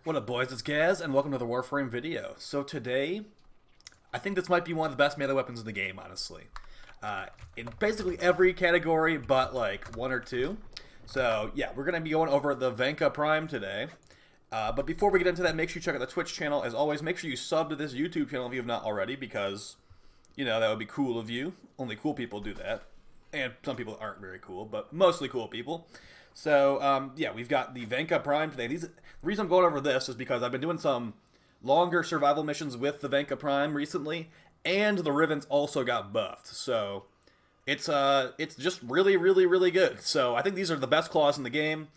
What up, boys? It's Gaz, and welcome to the Warframe video. So today, I think this might be one of the best melee weapons in the game, honestly. In basically every category, but like one or two. So yeah, we're going to be going over the Venka Prime today. But before we get into that, make sure you check out the Twitch channel. As always, make sure you sub to this YouTube channel if you have not already, because, you know, that would be cool of you. Only cool people do that. And some people aren't very cool, but mostly cool people. So, yeah, we've got the Venka Prime today. The reason I'm going over this is because I've been doing some longer survival missions with the Venka Prime recently, and the Riven's also got buffed. So, it's just really, really, really good. So, I think these are the best claws in the game.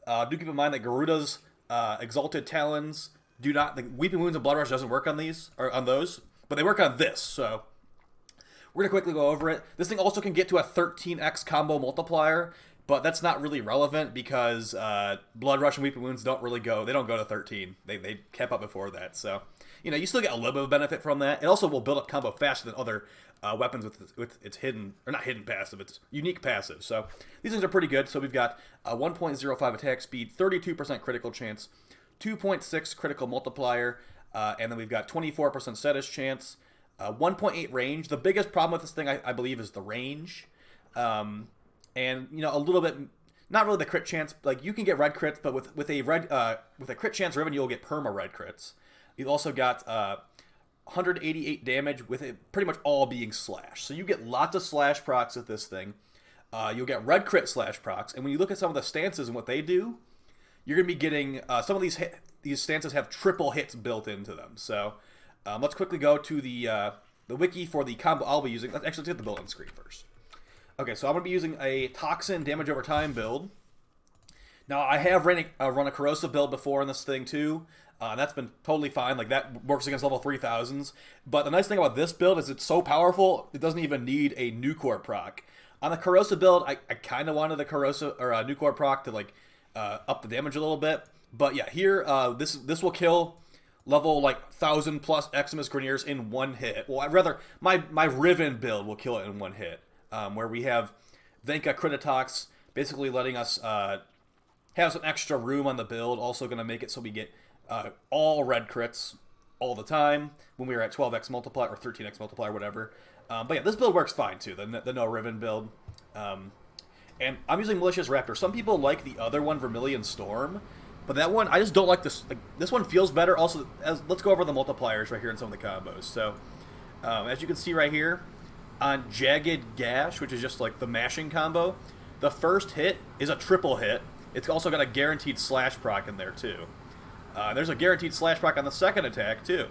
Do keep in mind that Garuda's Exalted Talons do not... The Weeping Wounds and Blood Rush doesn't work on these, or on those, but they work on this, so... We're going to quickly go over it. This thing also can get to a 13x combo multiplier, but that's not really relevant because Blood Rush and Weeping Wounds don't really go. They don't go to 13. They kept up before that. So, you know, you still get a little bit of benefit from that. It also will build up combo faster than other weapons with its hidden, or not hidden passive, its unique passive. So these things are pretty good. So we've got 1.05 attack speed, 32% critical chance, 2.6 critical multiplier, and then we've got 24% status chance. 1.8 range. The biggest problem with this thing, I believe, is the range. And, you know, a little bit, not really the crit chance. Like, you can get red crits, but with a crit chance Riven, you'll get perma red crits. You've also got 188 damage with it pretty much all being slash. So you get lots of slash procs with this thing. You'll get red crit slash procs. And when you look at some of the stances and what they do, you're going to be getting, some of these stances have triple hits built into them. So... let's quickly go to the wiki for the combo I'll be using. Let's actually get the build on screen first. Okay, so I'm going to be using a Toxin damage over time build. Now, I have run a corrosive build before in this thing too. That's been totally fine. Like, that works against level 3000s. But the nice thing about this build is it's so powerful, it doesn't even need a Nucor proc. On the corrosive build, I kind of wanted the corrosive or Nucor proc to like up the damage a little bit. But yeah, here this will kill level like 1000 plus Eximus Greniers in one hit. Well, I'd rather my Riven build will kill it in one hit. Where we have Venka Crititox basically letting us have some extra room on the build. Also going to make it so we get all red crits all the time when we were at 12x multiplier or 13x multiplier, whatever. But yeah, this build works fine too. The no Riven build. And I'm using Malicious Raptor. Some people like the other one, Vermilion Storm. But that one, I just don't like this. Like, this one feels better. Also, let's go over the multipliers right here in some of the combos. So, as you can see right here, on Jagged Gash, which is just like the mashing combo, the first hit is a triple hit. It's also got a guaranteed slash proc in there too. There's a guaranteed slash proc on the second attack too.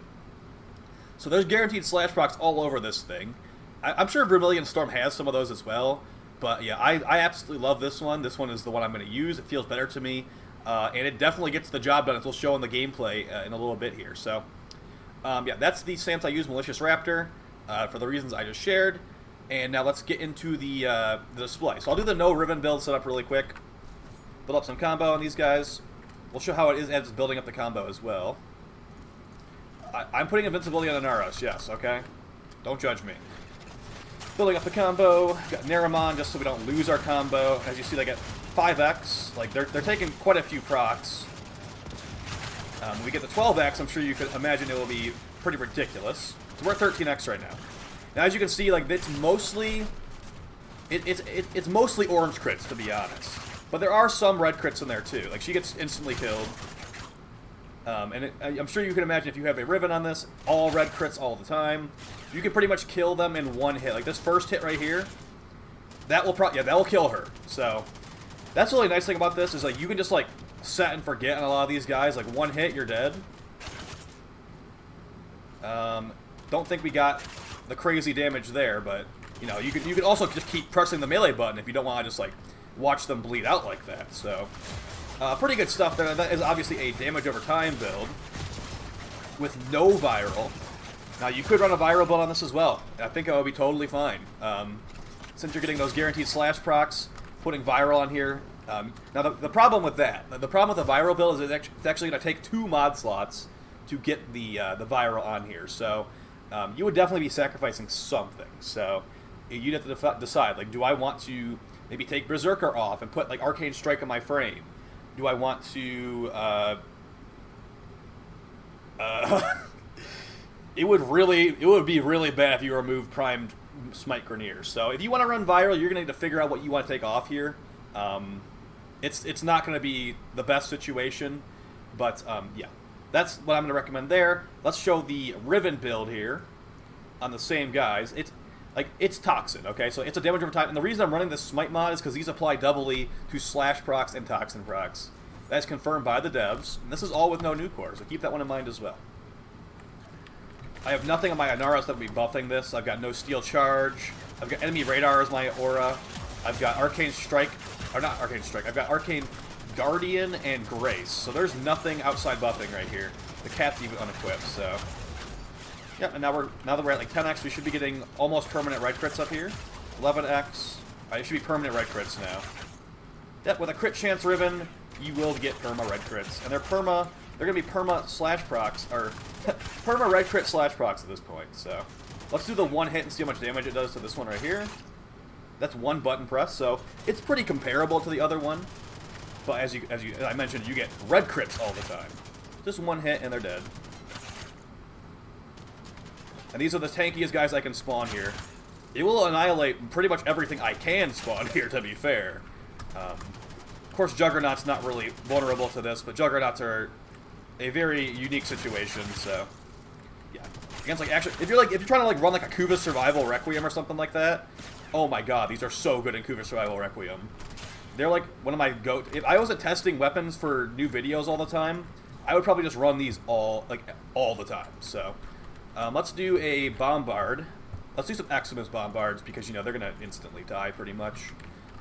So there's guaranteed slash procs all over this thing. I'm sure Vermilion Storm has some of those as well. But yeah, I absolutely love this one. This one is the one I'm going to use. It feels better to me. And it definitely gets the job done, as we'll show in the gameplay in a little bit here. So, yeah, that's the stance I use, Malicious Raptor, for the reasons I just shared. And now let's get into the display. So I'll do the no Riven build setup really quick. Build up some combo on these guys. We'll show how it is as it's building up the combo as well. I'm putting invincibility on Anaros, yes, okay? Don't judge me. Building up the combo. Got Naramon just so we don't lose our combo. As you see, they get 5x. Like, they're taking quite a few procs. When we get the 12x, I'm sure you could imagine it will be pretty ridiculous. So we're at 13x right now. Now, as you can see, like, it's mostly it's mostly orange crits, to be honest. But there are some red crits in there too. Like, she gets instantly killed. I'm sure you can imagine if you have a Riven on this, all red crits all the time. You can pretty much kill them in one hit. Like, this first hit right here, that will kill her. So that's the really nice thing about this is, like, you can just, like, set and forget on a lot of these guys. Like, one hit, you're dead. Don't think we got the crazy damage there, but, you know, you could also just keep pressing the melee button if you don't want to just, like, watch them bleed out like that. So, pretty good stuff there. That is obviously a damage over time build with no viral. Now, you could run a viral build on this as well. I think it would be totally fine. Since you're getting those guaranteed slash procs, putting viral on here. Now, the problem with that, the problem with the viral build is it's actually going to take 2 mod slots to get the viral on here. So, you would definitely be sacrificing something. So, you'd have to decide, like, do I want to maybe take Berserker off and put, like, Arcane Strike on my frame? Do I want to Uh, it would be really bad if you removed primed Smite Grenier. So if you want to run viral, you're gonna need to figure out what you want to take off here. It's not gonna be the best situation, but yeah, that's what I'm gonna recommend there. Let's show the Riven build here on the same guys. It's Toxin, okay? So it's a damage over time, and the reason I'm running this Smite mod is because these apply doubly to Slash procs and Toxin procs. That's confirmed by the devs, and this is all with no new core, so keep that one in mind as well. I have nothing on my Inaros that will be buffing this. I've got no Steel Charge. I've got Enemy Radar as my aura. I've got Arcane Strike, or not Arcane Strike, I've got Arcane Guardian and Grace. So there's nothing outside buffing right here. The cat's even unequipped, so... yeah, and now that we're at like 10x, we should be getting almost permanent right crits up here. 11x. It should be permanent right crits now. Yep, with a crit chance Riven, you will get perma red crits. And they're gonna be perma slash procs, or perma red crit slash procs at this point, so. Let's do the one hit and see how much damage it does to this one right here. That's one button press, so it's pretty comparable to the other one. But as I mentioned, you get red crits all the time. Just one hit and they're dead. And these are the tankiest guys I can spawn here. It will annihilate pretty much everything I can spawn here, to be fair. Of course, Juggernaut's not really vulnerable to this, but Juggernauts are a very unique situation, so... yeah. Against, like, actually, if you're trying to, like, run, like, a Kuva Survival Requiem or something like that, oh my god, these are so good in Kuva Survival Requiem. They're, like, one of my if I wasn't testing weapons for new videos all the time, I would probably just run these all the time, so... let's do a Bombard. Let's do some Eximus Bombards, because, you know, they're going to instantly die, pretty much.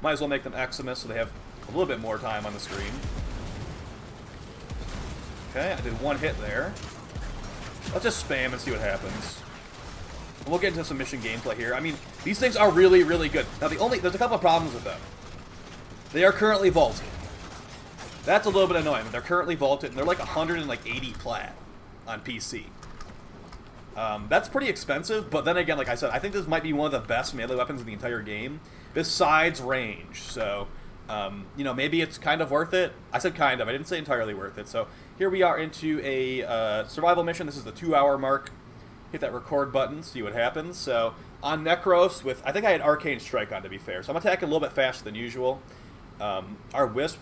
Might as well make them Eximus so they have a little bit more time on the screen. Okay, I did one hit there. Let's just spam and see what happens. And we'll get into some mission gameplay here. I mean, these things are really, really good. Now, there's a couple of problems with them. They are currently vaulted. That's a little bit annoying, but they're currently vaulted, and they're like 180 plat on PC. That's pretty expensive, but then again, like I said, I think this might be one of the best melee weapons in the entire game, besides range, so, you know, maybe it's kind of worth it. I said kind of, I didn't say entirely worth it. So, here we are into a survival mission. This is the 2-hour mark. Hit that record button, see what happens. So, on Necros, I think I had Arcane Strike on, to be fair, so I'm attacking a little bit faster than usual. Our Wisp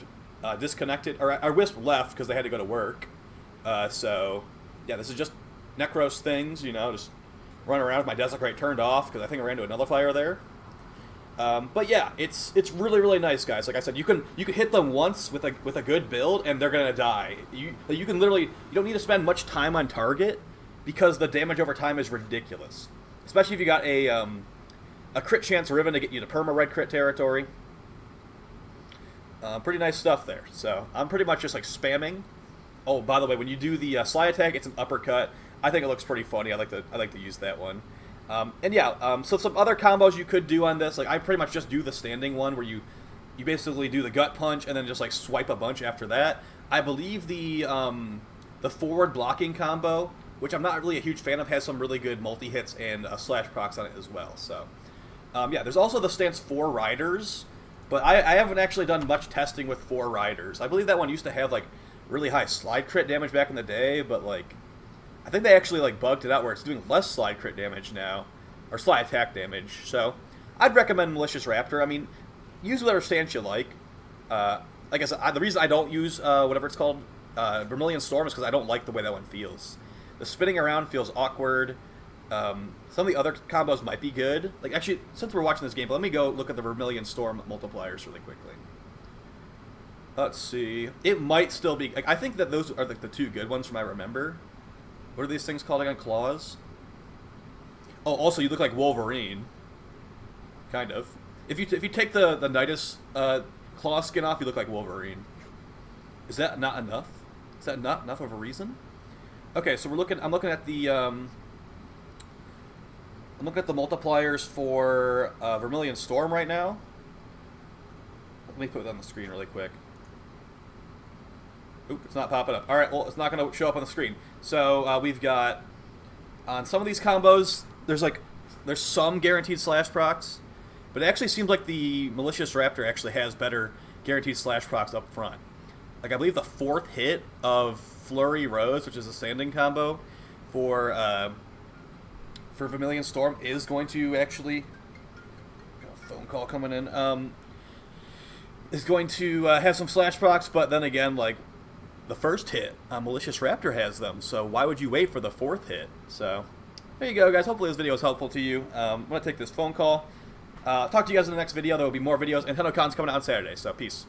disconnected, or our Wisp left because they had to go to work. So, yeah, this is just Necros things, you know, just run around with my Desecrate turned off, because I think I ran into another fire there. But yeah, it's really, really nice, guys. Like I said, you can hit them once with a good build, and they're gonna die. You can literally, you don't need to spend much time on target, because the damage over time is ridiculous. Especially if you got a crit chance Riven to get you to perma red crit territory. Pretty nice stuff there. So I'm pretty much just like spamming. Oh, by the way, when you do the slide attack, it's an uppercut. I think it looks pretty funny. I like to use that one. And yeah, so some other combos you could do on this, like I pretty much just do the standing one where you basically do the gut punch and then just like swipe a bunch after that. I believe the forward blocking combo, which I'm not really a huge fan of, has some really good multi hits and slash procs on it as well. So yeah, there's also the stance 4 riders, but I haven't actually done much testing with 4 riders. I believe that one used to have like really high slide crit damage back in the day, but like I think they actually like bugged it out where it's doing less slide crit damage now, or slide attack damage. So I'd recommend Malicious Raptor. I mean, use whatever stance you like. Like I said, the reason I don't use whatever it's called, Vermilion Storm, is because I don't like the way that one feels. The spinning around feels awkward. Some of the other combos might be good. Like actually, since we're watching this game, let me go look at the Vermilion Storm multipliers really quickly. Let's see. It might still be. Like, I think that those are like the 2 good ones from I remember. What are these things called again? Claws? Oh, also you look like Wolverine. Kind of. If you take the Nidus claw skin off, you look like Wolverine. Is that not enough? Is that not enough of a reason? Okay, so I'm looking at the multipliers for Vermilion Storm right now. Let me put it on the screen really quick. Oop, it's not popping up. Alright, well, it's not going to show up on the screen. So, we've got, on some of these combos, there's some guaranteed slash procs, but it actually seems like the Malicious Raptor actually has better guaranteed slash procs up front. Like, I believe the 4th hit of Flurry Rose, which is a standing combo for Vermilion Storm, is going to actually... Got a phone call coming in. Is going to have some slash procs, but then again, like, the first hit, Malicious Raptor has them, so why would you wait for the fourth hit? So, there you go, guys. Hopefully this video is helpful to you. I'm going to take this phone call. Talk to you guys in the next video. There will be more videos, and HendoCon's coming out on Saturday, so peace.